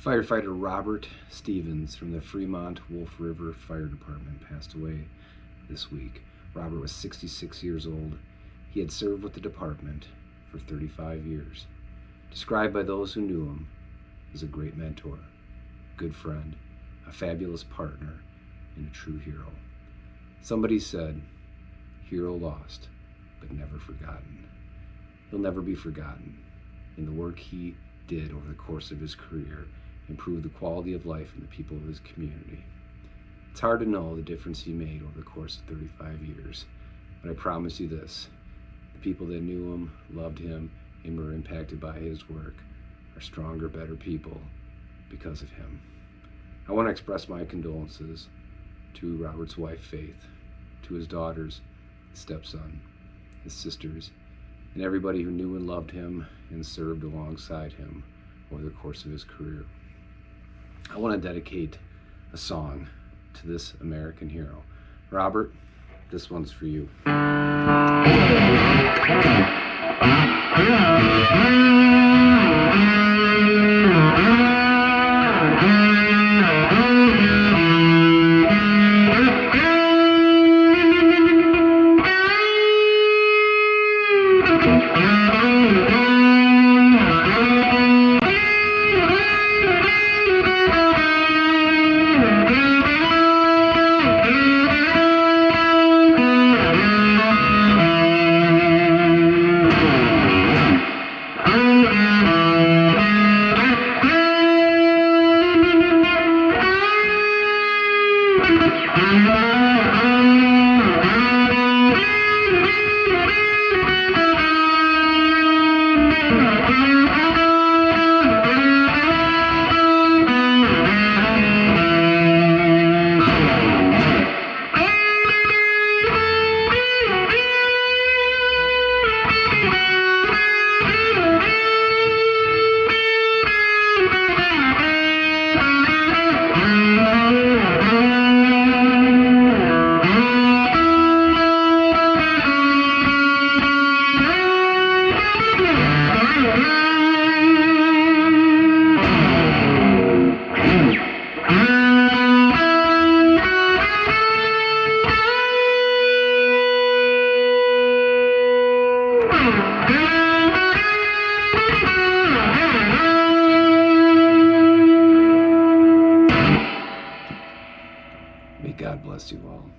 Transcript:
Firefighter Robert Stevens from the Fremont Wolf River Fire Department passed away this week. Robert was 66 years old. He had served with the department for 35 years. Described by those who knew him as a great mentor, good friend, a fabulous partner, and a true hero. Somebody said, "Hero lost, but never forgotten." He'll never be forgotten in the work he did over the course of his career, improved the quality of life in the people of his community. It's hard to know the difference he made over the course of 35 years, but I promise you this: the people that knew him, loved him, and were impacted by his work are stronger, better people because of him. I want to express my condolences to Robert's wife, Faith, to his daughters, his stepson, his sisters, and everybody who knew and loved him and served alongside him over the course of his career. I want to dedicate a song to this American hero. Robert, this one's for you. May God bless you all.